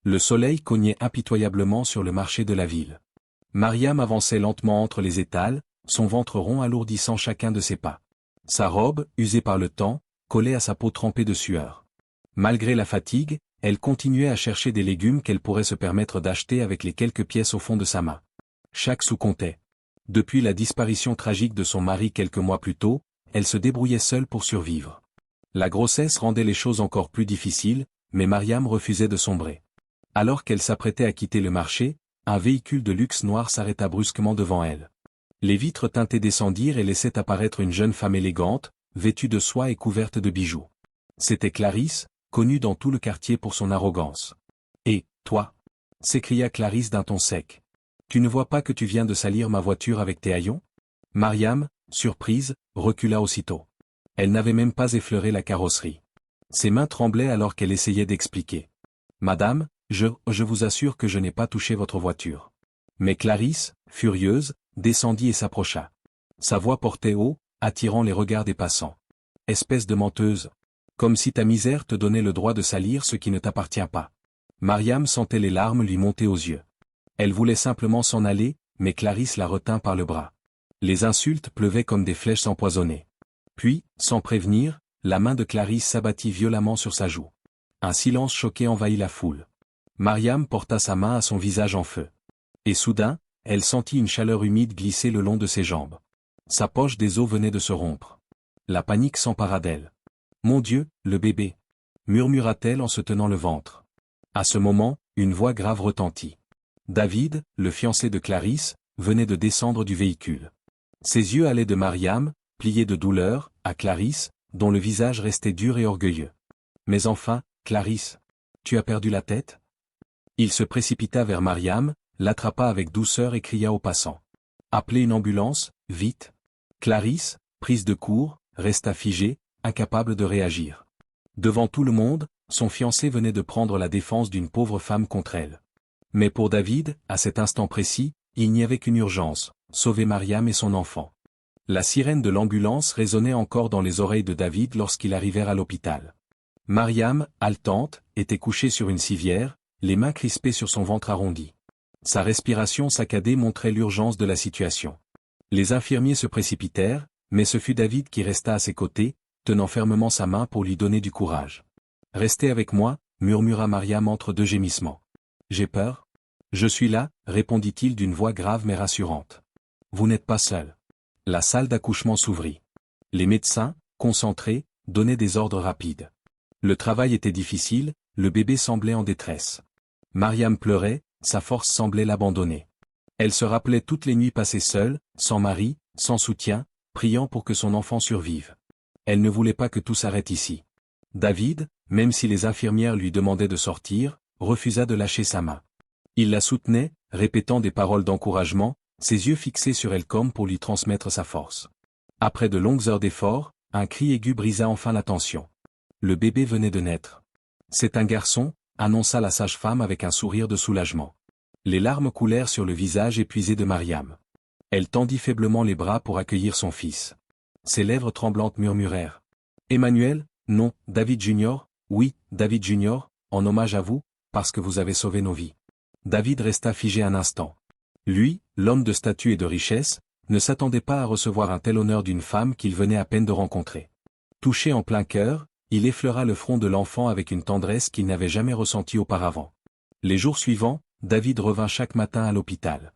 Le soleil cognait impitoyablement sur le marché de la ville. Mariam avançait lentement entre les étals, son ventre rond alourdissant chacun de ses pas. Sa robe, usée par le temps, collait à sa peau trempée de sueur. Malgré la fatigue, elle continuait à chercher des légumes qu'elle pourrait se permettre d'acheter avec les quelques pièces au fond de sa main. Chaque sou comptait. Depuis la disparition tragique de son mari quelques mois plus tôt, elle se débrouillait seule pour survivre. La grossesse rendait les choses encore plus difficiles, mais Mariam refusait de sombrer. Alors qu'elle s'apprêtait à quitter le marché, un véhicule de luxe noir s'arrêta brusquement devant elle. Les vitres teintées descendirent et laissaient apparaître une jeune femme élégante, vêtue de soie et couverte de bijoux. C'était Clarisse, connue dans tout le quartier pour son arrogance. « Et, toi » s'écria Clarisse d'un ton sec. « Tu ne vois pas que tu viens de salir ma voiture avec tes haillons ?» Mariam, surprise, recula aussitôt. Elle n'avait même pas effleuré la carrosserie. Ses mains tremblaient alors qu'elle essayait d'expliquer. « Madame, je vous assure que je n'ai pas touché votre voiture. » Mais Clarisse, furieuse, descendit et s'approcha. Sa voix portait haut, attirant les regards des passants. « Espèce de menteuse. Comme si ta misère te donnait le droit de salir ce qui ne t'appartient pas. » Mariam sentait les larmes lui monter aux yeux. Elle voulait simplement s'en aller, mais Clarisse la retint par le bras. Les insultes pleuvaient comme des flèches empoisonnées. Puis, sans prévenir, la main de Clarisse s'abattit violemment sur sa joue. Un silence choqué envahit la foule. Mariam porta sa main à son visage en feu. Et soudain, elle sentit une chaleur humide glisser le long de ses jambes. Sa poche des os venait de se rompre. La panique s'empara d'elle. « Mon Dieu, le bébé !» murmura-t-elle en se tenant le ventre. À ce moment, une voix grave retentit. David, le fiancé de Clarisse, venait de descendre du véhicule. Ses yeux allaient de Mariam, pliés de douleur, à Clarisse, dont le visage restait dur et orgueilleux. « Mais enfin, Clarisse, tu as perdu la tête ?» Il se précipita vers Mariam, l'attrapa avec douceur et cria aux passants. « Appelez une ambulance, vite !» Clarisse, prise de court, resta figée, incapable de réagir. Devant tout le monde, son fiancé venait de prendre la défense d'une pauvre femme contre elle. Mais pour David, à cet instant précis, il n'y avait qu'une urgence, sauver Mariam et son enfant. La sirène de l'ambulance résonnait encore dans les oreilles de David lorsqu'ils arrivèrent à l'hôpital. Mariam, haletante, était couchée sur une civière, les mains crispées sur son ventre arrondi. Sa respiration saccadée montrait l'urgence de la situation. Les infirmiers se précipitèrent, mais ce fut David qui resta à ses côtés, tenant fermement sa main pour lui donner du courage. « Restez avec moi » murmura Mariam entre deux gémissements. « J'ai peur ?»« Je suis là » répondit-il d'une voix grave mais rassurante. « Vous n'êtes pas seul. » La salle d'accouchement s'ouvrit. Les médecins, concentrés, donnaient des ordres rapides. Le travail était difficile, le bébé semblait en détresse. Mariam pleurait, sa force semblait l'abandonner. Elle se rappelait toutes les nuits passées seule, sans mari, sans soutien, priant pour que son enfant survive. Elle ne voulait pas que tout s'arrête ici. David, même si les infirmières lui demandaient de sortir, refusa de lâcher sa main. Il la soutenait, répétant des paroles d'encouragement, ses yeux fixés sur elle comme pour lui transmettre sa force. Après de longues heures d'effort, un cri aigu brisa enfin la tension. Le bébé venait de naître. « C'est un garçon » annonça la sage-femme avec un sourire de soulagement. Les larmes coulèrent sur le visage épuisé de Mariam. Elle tendit faiblement les bras pour accueillir son fils. Ses lèvres tremblantes murmurèrent. « Emmanuel, non, David Junior, oui, David Junior, en hommage à vous, parce que vous avez sauvé nos vies. » David resta figé un instant. Lui, l'homme de statut et de richesse, ne s'attendait pas à recevoir un tel honneur d'une femme qu'il venait à peine de rencontrer. Touché en plein cœur, il effleura le front de l'enfant avec une tendresse qu'il n'avait jamais ressentie auparavant. Les jours suivants, David revint chaque matin à l'hôpital.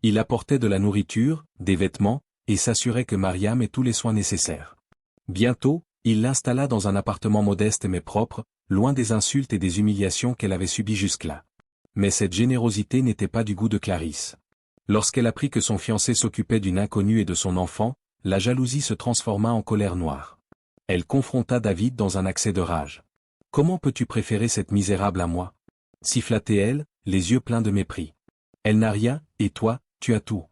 Il apportait de la nourriture, des vêtements, et s'assurait que Mariam ait tous les soins nécessaires. Bientôt, il l'installa dans un appartement modeste mais propre, loin des insultes et des humiliations qu'elle avait subies jusque-là. Mais cette générosité n'était pas du goût de Clarisse. Lorsqu'elle apprit que son fiancé s'occupait d'une inconnue et de son enfant, la jalousie se transforma en colère noire. Elle confronta David dans un accès de rage. « Comment peux-tu préférer cette misérable à moi » siffla-t-elle, les yeux pleins de mépris. « Elle n'a rien, et toi, tu as tout. »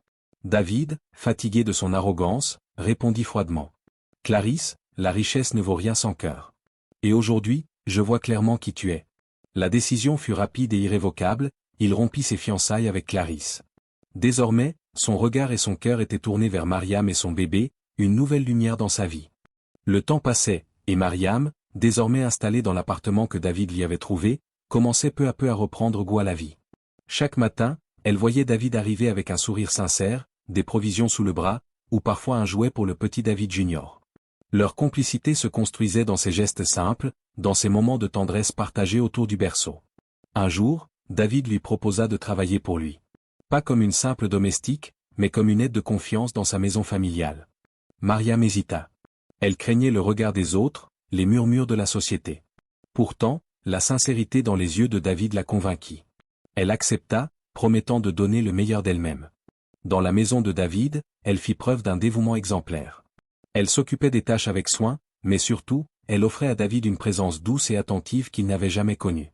David, fatigué de son arrogance, répondit froidement. « Clarisse, la richesse ne vaut rien sans cœur. Et aujourd'hui, je vois clairement qui tu es. » La décision fut rapide et irrévocable, il rompit ses fiançailles avec Clarisse. Désormais, son regard et son cœur étaient tournés vers Mariam et son bébé, une nouvelle lumière dans sa vie. Le temps passait, et Mariam, désormais installée dans l'appartement que David lui avait trouvé, commençait peu à peu à reprendre goût à la vie. Chaque matin, elle voyait David arriver avec un sourire sincère, des provisions sous le bras, ou parfois un jouet pour le petit David Junior. Leur complicité se construisait dans ces gestes simples, dans ces moments de tendresse partagés autour du berceau. Un jour, David lui proposa de travailler pour lui. Pas comme une simple domestique, mais comme une aide de confiance dans sa maison familiale. Mariam hésita. Elle craignait le regard des autres, les murmures de la société. Pourtant, la sincérité dans les yeux de David la convainquit. Elle accepta, promettant de donner le meilleur d'elle-même. Dans la maison de David, elle fit preuve d'un dévouement exemplaire. Elle s'occupait des tâches avec soin, mais surtout, elle offrait à David une présence douce et attentive qu'il n'avait jamais connue.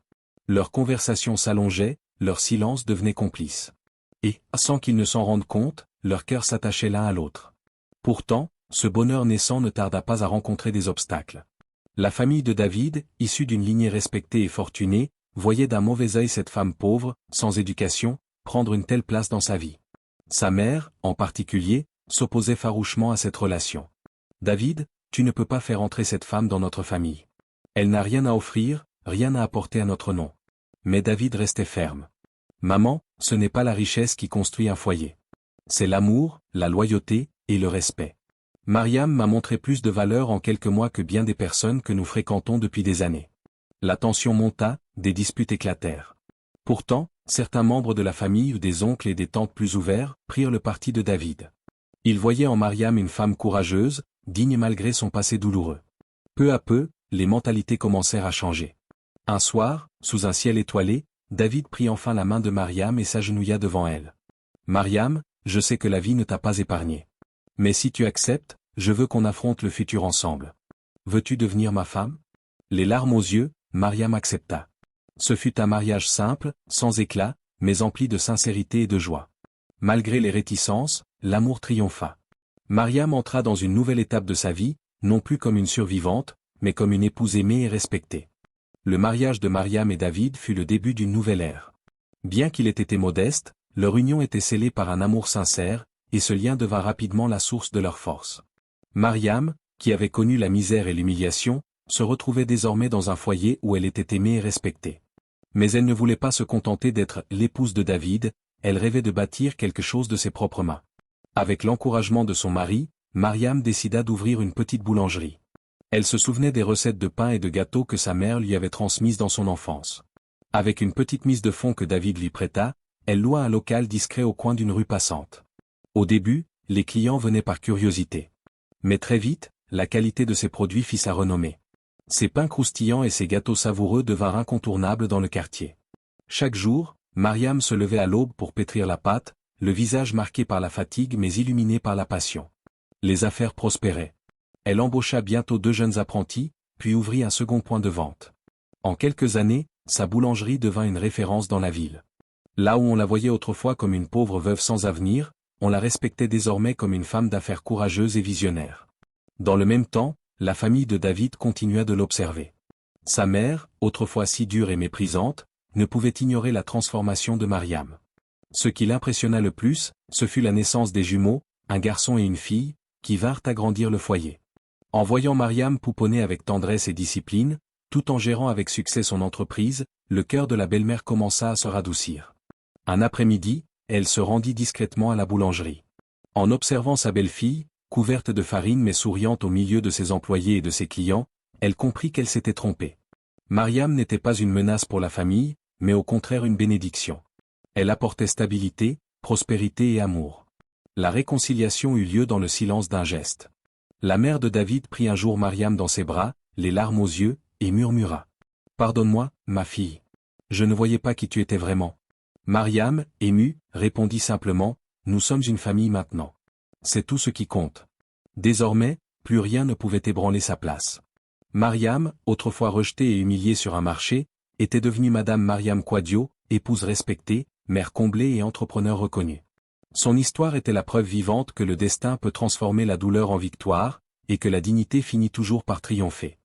Leurs conversations s'allongeaient, leur silence devenait complice. Et, sans qu'ils ne s'en rendent compte, leurs cœurs s'attachaient l'un à l'autre. Pourtant, ce bonheur naissant ne tarda pas à rencontrer des obstacles. La famille de David, issue d'une lignée respectée et fortunée, voyait d'un mauvais œil cette femme pauvre, sans éducation, prendre une telle place dans sa vie. Sa mère, en particulier, s'opposait farouchement à cette relation. « David, tu ne peux pas faire entrer cette femme dans notre famille. Elle n'a rien à offrir, rien à apporter à notre nom. » Mais David restait ferme. « Maman, ce n'est pas la richesse qui construit un foyer. C'est l'amour, la loyauté, et le respect. Mariam m'a montré plus de valeur en quelques mois que bien des personnes que nous fréquentons depuis des années. » La tension monta, des disputes éclatèrent. Pourtant, certains membres de la famille ou des oncles et des tantes plus ouverts prirent le parti de David. Ils voyaient en Mariam une femme courageuse, digne malgré son passé douloureux. Peu à peu, les mentalités commencèrent à changer. Un soir, sous un ciel étoilé, David prit enfin la main de Mariam et s'agenouilla devant elle. « Mariam, je sais que la vie ne t'a pas épargnée. Mais si tu acceptes, je veux qu'on affronte le futur ensemble. Veux-tu devenir ma femme ?» Les larmes aux yeux, Mariam accepta. Ce fut un mariage simple, sans éclat, mais empli de sincérité et de joie. Malgré les réticences, l'amour triompha. Mariam entra dans une nouvelle étape de sa vie, non plus comme une survivante, mais comme une épouse aimée et respectée. Le mariage de Mariam et David fut le début d'une nouvelle ère. Bien qu'il ait été modeste, leur union était scellée par un amour sincère, et ce lien devint rapidement la source de leur force. Mariam, qui avait connu la misère et l'humiliation, se retrouvait désormais dans un foyer où elle était aimée et respectée. Mais elle ne voulait pas se contenter d'être l'épouse de David, elle rêvait de bâtir quelque chose de ses propres mains. Avec l'encouragement de son mari, Mariam décida d'ouvrir une petite boulangerie. Elle se souvenait des recettes de pain et de gâteaux que sa mère lui avait transmises dans son enfance. Avec une petite mise de fonds que David lui prêta, elle loua un local discret au coin d'une rue passante. Au début, les clients venaient par curiosité. Mais très vite, la qualité de ses produits fit sa renommée. Ses pains croustillants et ses gâteaux savoureux devinrent incontournables dans le quartier. Chaque jour, Mariam se levait à l'aube pour pétrir la pâte, le visage marqué par la fatigue mais illuminé par la passion. Les affaires prospéraient. Elle embaucha bientôt 2 jeunes apprentis, puis ouvrit un second point de vente. En quelques années, sa boulangerie devint une référence dans la ville. Là où on la voyait autrefois comme une pauvre veuve sans avenir, on la respectait désormais comme une femme d'affaires courageuse et visionnaire. Dans le même temps, la famille de David continua de l'observer. Sa mère, autrefois si dure et méprisante, ne pouvait ignorer la transformation de Mariam. Ce qui l'impressionna le plus, ce fut la naissance des jumeaux, un garçon et une fille, qui vinrent agrandir le foyer. En voyant Mariam pouponner avec tendresse et discipline, tout en gérant avec succès son entreprise, le cœur de la belle-mère commença à se radoucir. Un après-midi, elle se rendit discrètement à la boulangerie. En observant sa belle-fille, couverte de farine mais souriante au milieu de ses employés et de ses clients, elle comprit qu'elle s'était trompée. Mariam n'était pas une menace pour la famille, mais au contraire une bénédiction. Elle apportait stabilité, prospérité et amour. La réconciliation eut lieu dans le silence d'un geste. La mère de David prit un jour Mariam dans ses bras, les larmes aux yeux, et murmura. « Pardonne-moi, ma fille. Je ne voyais pas qui tu étais vraiment. » Mariam, émue, répondit simplement, « Nous sommes une famille maintenant. C'est tout ce qui compte. » Désormais, plus rien ne pouvait ébranler sa place. Mariam, autrefois rejetée et humiliée sur un marché, était devenue Madame Mariam Quadio, épouse respectée, mère comblée et entrepreneur reconnu. Son histoire était la preuve vivante que le destin peut transformer la douleur en victoire, et que la dignité finit toujours par triompher.